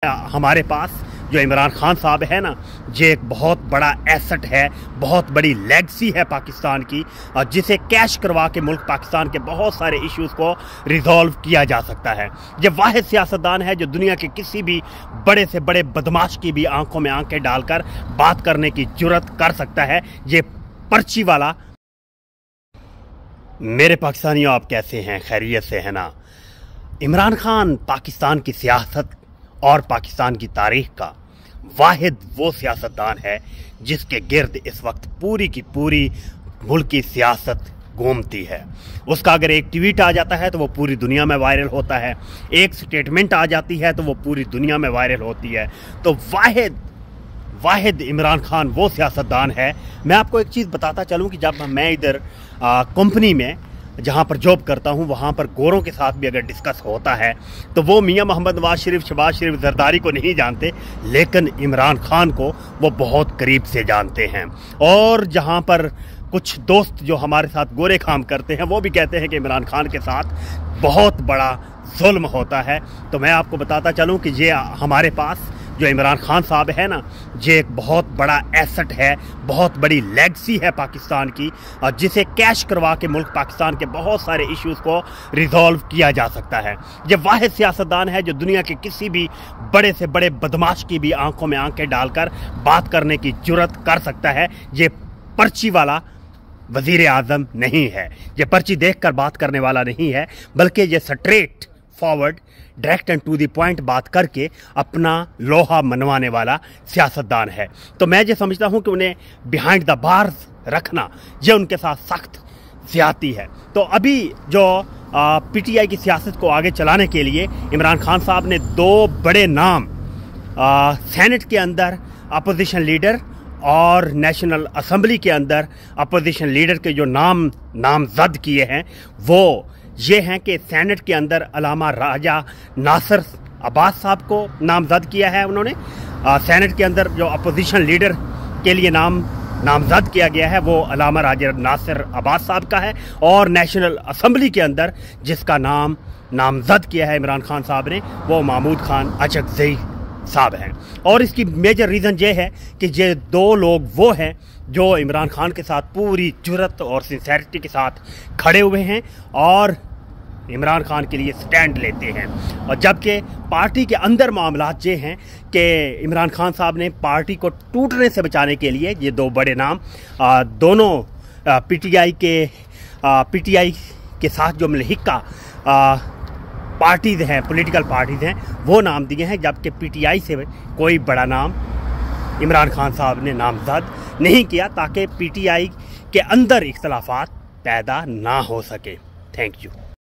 हमारे पास जो इमरान खान साहब है ना, ये एक बहुत बड़ा एसेट है, बहुत बड़ी लेगेसी है पाकिस्तान की, और जिसे कैश करवा के मुल्क पाकिस्तान के बहुत सारे इश्यूज़ को रिजॉल्व किया जा सकता है। ये वाहिद सियासतदान है जो दुनिया के किसी भी बड़े से बड़े बदमाश की भी आंखों में आंखें डालकर बात करने की जुर्रत कर सकता है। ये पर्ची वाला। मेरे पाकिस्तानियों, आप कैसे हैं? खैरियत से है ना? इमरान खान पाकिस्तान की सियासत और पाकिस्तान की तारीख का वाहिद वो सियासतदान है जिसके गिर्द इस वक्त पूरी की पूरी मुल्क की सियासत घूमती है। उसका अगर एक ट्वीट आ जाता है तो वो पूरी दुनिया में वायरल होता है, एक स्टेटमेंट आ जाती है तो वो पूरी दुनिया में वायरल होती है। तो वाहिद इमरान खान वो सियासतदान है। मैं आपको एक चीज़ बताता चलूँ कि जब मैं इधर कंपनी में जहाँ पर जॉब करता हूँ, वहाँ पर गोरों के साथ भी अगर डिस्कस होता है तो वो मियाँ मोहम्मद नवाज शरीफ, शहबाज शरीफ, जरदारी को नहीं जानते, लेकिन इमरान खान को वो बहुत करीब से जानते हैं। और जहाँ पर कुछ दोस्त जो हमारे साथ गोरे काम करते हैं वो भी कहते हैं कि इमरान खान के साथ बहुत बड़ा जुल्म होता है। तो मैं आपको बताता चलूँ कि ये हमारे पास जो इमरान खान साहब है ना, ये एक बहुत बड़ा एसेट है, बहुत बड़ी लेगेसी है पाकिस्तान की, और जिसे कैश करवा के मुल्क पाकिस्तान के बहुत सारे इश्यूज़ को रिजॉल्व किया जा सकता है। ये वाहिद सियासतदान है जो दुनिया के किसी भी बड़े से बड़े बदमाश की भी आंखों में आंखें डालकर बात करने की जुर्रत कर सकता है। ये पर्ची वाला वज़ीर आज़म नहीं है, ये पर्ची देखकर बात करने वाला नहीं है, बल्कि ये straightforward, direct and to the point बात करके अपना लोहा मनवाने वाला सियासतदान है। तो मैं ये समझता हूँ कि उन्हें बिहाइंड द बार्स रखना ये उनके साथ सख्त ज़्यादती है। तो अभी जो पीटीआई की सियासत को आगे चलाने के लिए इमरान खान साहब ने दो बड़े नाम सेनेट के अंदर अपोजिशन लीडर और नेशनल असम्बली के अंदर अपोजिशन लीडर के जो नामजद किए हैं वो ये हैं कि सेनेट के अंदर अलामा राजा नासिर अब्बास साहब को नामजद किया है उन्होंने। सेनेट के अंदर जो अपोजिशन लीडर के लिए नामजद किया गया है वो अलामा राजा नासिर अब्बास साहब का है, और नेशनल असम्बली के अंदर जिसका नामजद किया है इमरान खान साहब ने वो महमूद खान अचकज़ई साहब हैं। और इसकी मेजर रीज़न ये है कि ये दो लोग वो हैं जो इमरान खान के साथ पूरी जुर्रत और सिंसेरिटी के साथ खड़े हुए हैं और इमरान खान के लिए स्टैंड लेते हैं। और जबकि पार्टी के अंदर मामलात ये हैं कि इमरान खान साहब ने पार्टी को टूटने से बचाने के लिए ये दो बड़े नाम दोनों पीटीआई के साथ जो मलहिका पार्टीज़ हैं, पॉलिटिकल पार्टीज़ हैं, वो नाम दिए हैं, जबकि पीटीआई से कोई बड़ा नाम इमरान खान साहब ने नामजद नहीं किया ताकि पीटीआई के अंदर इख्तलाफात पैदा ना हो सके। Thank you.